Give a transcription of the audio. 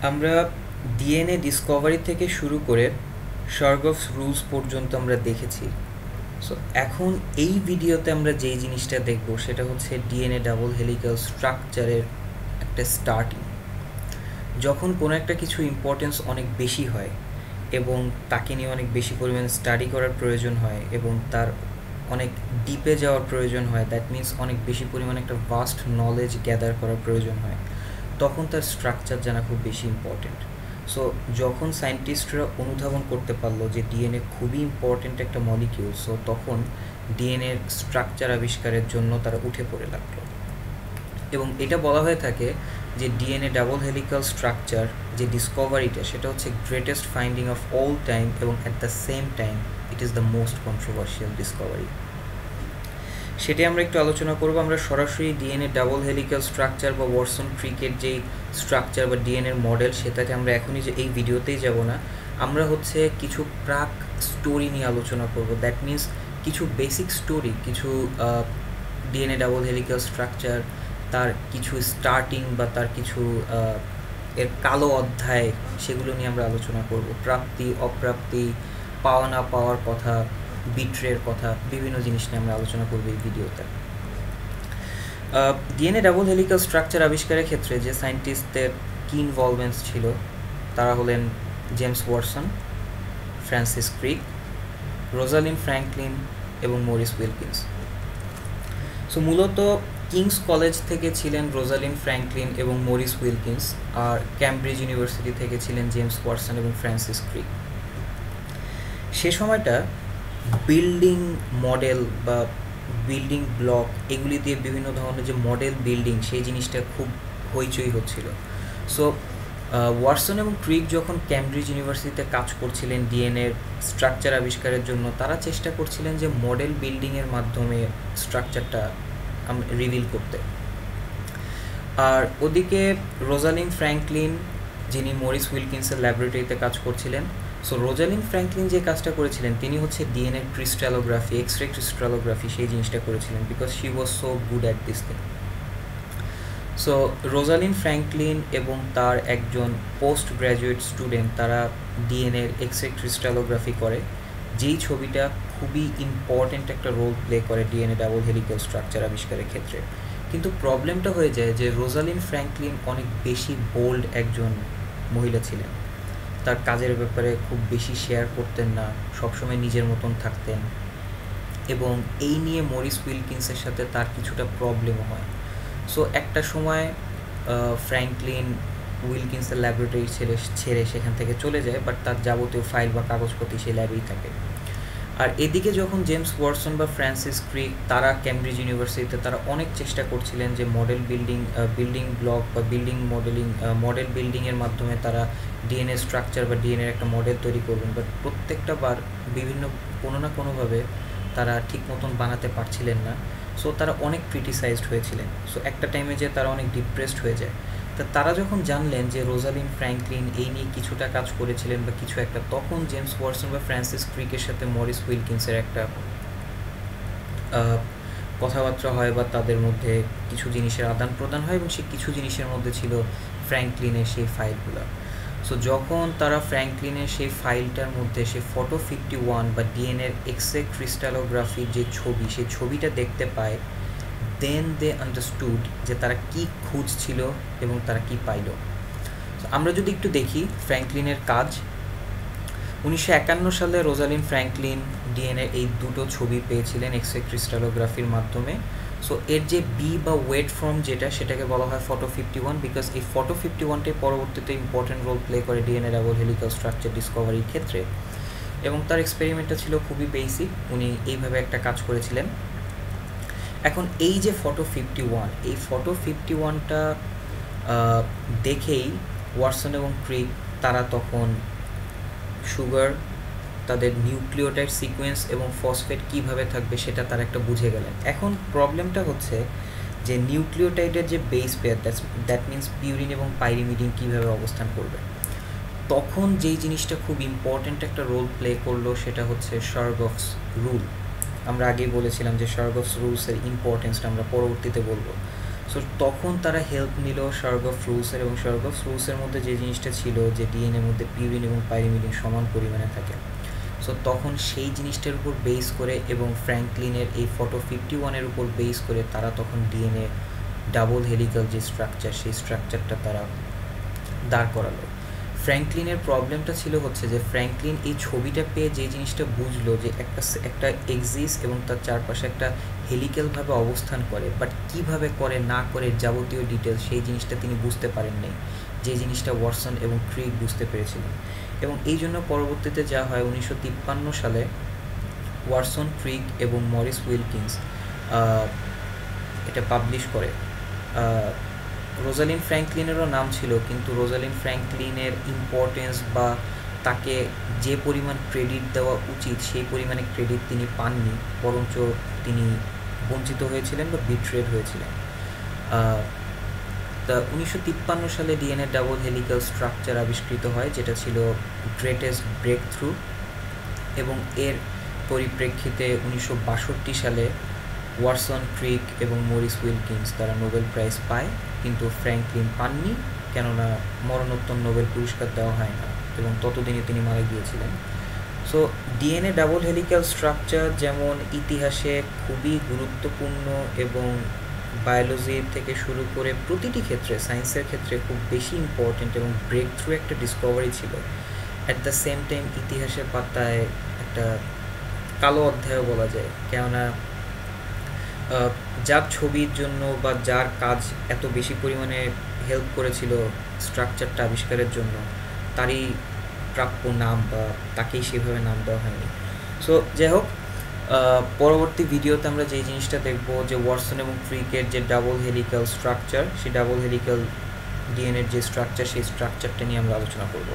আমরা DNA Discovery থেকে শুরু করে শার্গফস রুলস পর্যন্ত আমরা দেখেছি। সো এখন এই ভিডিওতে আমরা যেই জিনিসটা দেখব সেটা হচ্ছে ডিএনএ ডাবল হেলিক্যাল স্ট্রাকচারের একটা স্টার্টিং। যখন কোনো একটা কিছু ইম্পর্টেন্স অনেক বেশি হয় এবং তাকে নিয়ে অনেক বেশি পরিমাণে স্টাডি করার প্রয়োজন হয় এবং তার অনেক ডিপে যাওয়ার প্রয়োজন হয়, দ্যাট মিনস অনেক বেশি পরিমাণে একটা ভাস্ট নলেজ গ্যাদার করার প্রয়োজন হয়, তখন তার স্ট্রাকচার জানা খুব বেশি ইম্পর্টেন্ট। সো যখন সায়েন্টিস্টরা অনুধাবন করতে পারলো যে ডিএনএ খুবই ইম্পর্টেন্ট একটা মলিকিউল, সো তখন ডিএনএর স্ট্রাকচার আবিষ্কারের জন্য তারা উঠে পড়ে লাগলো। এবং এটা বলা হয়ে থাকে যে ডিএনএ ডাবল হেলিক্যাল স্ট্রাকচার যে ডিসকভারিটা, সেটা হচ্ছে greatest finding of all time এবং at the same time it is the most controversial discovery. সেটাই আমরা একটু আলোচনা করব। আমরা সরাসরি ডিএনএ ডাবল হেলিক্যাল স্ট্রাকচার বা ওয়াটসন ক্রিকের যেই স্ট্রাকচার বা ডিএনএর মডেল, সেটাকে আমরা এখনই যে এই ভিডিওতেই যাব না। আমরা হচ্ছে কিছু প্রাক স্টোরি নিয়ে আলোচনা করব, দ্যাট মিনস কিছু বেসিক স্টোরি, কিছু ডিএনএ ডাবল হেলিক্যাল স্ট্রাকচার, তার কিছু স্টার্টিং বা তার কিছু এর কালো অধ্যায়, সেগুলো নিয়ে আমরা আলোচনা করব। প্রাপ্তি, অপ্রাপ্তি, পাওয়া না পাওয়ার কথা, বিট্রের কথা, বিভিন্ন জিনিস নিয়ে আমরা আলোচনা করব এই ভিডিওতে। ডিএনএ ডাবল হেলিক্যাল স্ট্রাকচার আবিষ্কারের ক্ষেত্রে যে সায়েন্টিস্টদের কি ইনভলভমেন্টস ছিল তারা হলেন James Watson, Francis ক্রিক, Rosalyn Franklin এবং মরিস উইলকিন্স। সো মূলত কিংস কলেজ থেকে ছিলেন রোজালিন ফ্র্যাঙ্কলিন এবং মরিস উইলকিন্স, আর ক্যামব্রিজ ইউনিভার্সিটি থেকে ছিলেন জেমস ওয়াটসন এবং ফ্রান্সিস ক্রিক। সে সময়টা বিল্ডিং মডেল বা বিল্ডিং ব্লক, এগুলি দিয়ে বিভিন্ন ধরনের যে মডেল বিল্ডিং, সেই জিনিসটা খুব হইচই হচ্ছিল। সো ওয়াটসন এবং ক্রিক যখন ক্যামব্রিজ ইউনিভার্সিটিতে কাজ করছিলেন ডিএনএর স্ট্রাকচার আবিষ্কারের জন্য, তারা চেষ্টা করছিলেন যে মডেল বিল্ডিংয়ের মাধ্যমে স্ট্রাকচারটা রিভিল করতে। আর ওদিকে রোজালিন ফ্র্যাঙ্কলিন, যিনি মরিস উইলকিন্সের ল্যাবরেটরিতে কাজ করছিলেন, সো রোজালিন ফ্র্যাঙ্কলিন যে কাজটা করেছিলেন তিনি হচ্ছে ডিএনএ ক্রিস্টালোগ্রাফি, এক্সরে ক্রিস্টালোগ্রাফি, সেই জিনিসটা করেছিলেন, because she was so good at this thing. So Rosalyn Franklin এবং তার একজন পোস্ট গ্র্যাজুয়েট স্টুডেন্ট, তারা ডিএনএর এক্সরে ক্রিস্টালোগ্রাফি করে, যেই ছবিটা খুবই ইম্পর্ট্যান্ট একটা রোল প্লে করে ডিএনএ ডাবল হেলিক্যাল স্ট্রাকচার আবিষ্কারের ক্ষেত্রে। কিন্তু প্রবলেমটা হয়ে যায় যে রোজালিন ফ্র্যাঙ্কলিন অনেক বেশি বোল্ড একজন মহিলা ছিলেন, তার কাজের ব্যাপারে খুব বেশি শেয়ার করতেন না, সবসময় নিজের মতন থাকতেন, এবং এই নিয়ে মরিস উইলকিন্সের সাথে তার কিছুটা প্রবলেমও হয়। সো একটা সময় ফ্র্যাঙ্কলিন উইলকিন্সের ল্যাবরেটরি ছেড়ে সেখান থেকে চলে যায়, বাট তার যাবতীয় ফাইল বা কাগজপত্র সেই ল্যাবেই থাকে। আর এদিকে যখন জেমস ওয়াটসন বা ফ্রান্সিস ক্রিক, তারা ক্যামব্রিজ ইউনিভার্সিটিতে তারা অনেক চেষ্টা করছিলেন যে মডেল বিল্ডিং ব্লক বা মডেল বিল্ডিংয়ের মাধ্যমে তারা ডিএনএ স্ট্রাকচার বা ডিএনএর একটা মডেল তৈরি করবেন, বাট প্রত্যেকটা বার বিভিন্ন কোনো না কোনোভাবে তারা ঠিক মতন বানাতে পারছিলেন না। সো তারা অনেক ক্রিটিসাইজড হয়েছিলেন। সো একটা টাইমে যে তারা অনেক ডিপ্রেসড হয়ে যায়। তা তারা যখন জানলেন যে রোজালিন ফ্র্যাঙ্কলিন এই নিয়ে কিছুটা কাজ করেছিলেন বা কিছু একটা, তখন জেমস ওয়াটসন বা ফ্রান্সিস ক্রিকের সাথে মরিস উইলকিন্সের একটা কথাবার্তা হয় বা তাদের মধ্যে কিছু জিনিসের আদান প্রদান হয়, এবং সেই কিছু জিনিসের মধ্যে ছিল ফ্র্যাঙ্কলিনের সেই ফাইলগুলো। সো যখন তারা ফ্র্যাঙ্কলিনের সেই ফাইলটার মধ্যে সেই ফটো 51 বা ডিএনএর এক্সরে ক্রিস্টালোগ্রাফির যে ছবি, সেই ছবিটা দেখতে পায়, দেন দে আন্ডারস্টুড যে তারা কী খুঁজছিল এবং তারা কী পাইল। আমরা যদি একটু দেখি ফ্র্যাঙ্কলিনের কাজ, 1951 সালে রোজালিন ফ্র্যাঙ্কলিন ডিএনএ এই দুটো ছবি পেয়েছিলেন এক্সরে ক্রিস্টালোগ্রাফির মাধ্যমে। সো এর যে বি বা ওয়েট ফর্ম যেটা, সেটাকে বলা হয় ফটো 51, বিকজ এই ফটো 51টাই পরবর্তীতে ইম্পর্টেন্ট রোল প্লে করে ডিএনএ ডাবল হেলিক্যাল স্ট্রাকচার ডিসকভারির ক্ষেত্রে। এবং তার এক্সপেরিমেন্টটা ছিল খুবই বেসিক, উনি এইভাবে একটা কাজ করেছিলেন। এখন এই যে ফটো 51, এই ফটো 51টা দেখেই ওয়াটসন এবং ক্রিক তারা তখন সুগার, তাদের নিউক্লিওটাইড সিকোয়েন্স এবং ফসফেট কীভাবে থাকবে সেটা তারা একটা বুঝে গেলেন। এখন প্রবলেমটা হচ্ছে যে নিউক্লিওটাইডের যে base pair, that means purine এবং পাইরিমিডিন কীভাবে অবস্থান করবে। তখন যেই জিনিসটা খুব ইম্পর্ট্যান্ট একটা রোল প্লে করলো সেটা হচ্ছে শার্গফস রুল। আমরা আগেই বলেছিলাম যে শার্গফস রুলসের ইম্পর্টেন্সটা আমরা পরবর্তীতে বলবো। সো তখন তারা হেল্প নিল শার্লক রুলসের, এবং শার্লক রুলসের মধ্যে যে জিনিসটা ছিল যে ডিএনএর মধ্যে পিউরিন এবং পাইরিমিডিন সমান পরিমাণে থাকে, সো তখন সেই জিনিসটার উপর বেস করে এবং ফ্র্যাঙ্কলিনের এই ফটো 51-এর উপর বেস করে তারা তখন ডিএনএ ডাবল হেলিক্যাল যে স্ট্রাকচার, সেই স্ট্রাকচারটা তারা দাঁড় করালো। ফ্র্যাঙ্কলিনের প্রবলেমটা ছিল হচ্ছে যে ফ্র্যাঙ্কলিন এই ছবিটা পেয়ে যে জিনিসটা বুঝলো যে একটা এক্সিস এবং তার চারপাশে একটা হেলিক্যালভাবে অবস্থান করে, বাট কিভাবে করে না করে যাবতীয় ডিটেলস সেই জিনিসটা তিনি বুঝতে পারেন নাই, যে জিনিসটা ওয়াটসন এবং ক্রিক বুঝতে পেরেছিলেন। এবং এই জন্য পরবর্তীতে যা হয় 1953 সালে ওয়াটসন, ক্রিক এবং মরিস উইলকিন্স এটা পাবলিশ করে। রোজালিন ফ্র্যাঙ্কলিনেরও নাম ছিল, কিন্তু রোজালিন ফ্র্যাঙ্কলিনের ইম্পর্টেন্স বা তাকে যে পরিমাণ ক্রেডিট দেওয়া উচিত সেই পরিমাণে ক্রেডিট তিনি পাননি, বরঞ্চ তিনি বঞ্চিত হয়েছিলেন বা বিট্রেড হয়েছিলেন। তা 1953 সালে ডিএনএ ডাবল হেলিক্যাল স্ট্রাকচার আবিষ্কৃত হয়, যেটা ছিল গ্রেটেস্ট ব্রেক থ্রু, এবং এর পরিপ্রেক্ষিতে 1962 সালে ওয়াটসন, ক্রিক এবং মরিস উইলকিন্স তারা নোবেল প্রাইজ পায়, কিন্তু ফ্র্যাঙ্কলিন পাননি, কেননা মরণোত্তর নোবেল পুরস্কার দেওয়া হয় না এবং ততদিনে তিনি মারা গিয়েছিলেন। So DNA double helical structure যেমন ইতিহাসে খুবই গুরুত্বপূর্ণ এবং বায়োলজি থেকে শুরু করে প্রতিটি ক্ষেত্রে, সায়েন্সের ক্ষেত্রে খুব বেশি ইম্পর্টেন্ট এবং ব্রেক থ্রু একটা ডিসকভারি ছিল, অ্যাট দ্য সেম টাইম ইতিহাসের পাতায় একটা কালো অধ্যায়ও বলা যায়, কেননা যার ছবির জন্য বা যার কাজ এত বেশি পরিমাণে হেল্প করেছিল স্ট্রাকচারটা আবিষ্কারের জন্য, তারই প্রাপ্য নাম বা তাকেই সেভাবে নাম দেওয়া হয়নি। সো যাই হোক, পরবর্তী ভিডিওতে আমরা যে জিনিসটা দেখব যে ওয়াটসন এবং ক্রিকের যে ডাবল হেলিক্যাল স্ট্রাকচার, সেই ডাবল হেলিক্যাল ডিএনএর যে স্ট্রাকচার, সেই স্ট্রাকচারটা নিয়ে আমরা আলোচনা করব।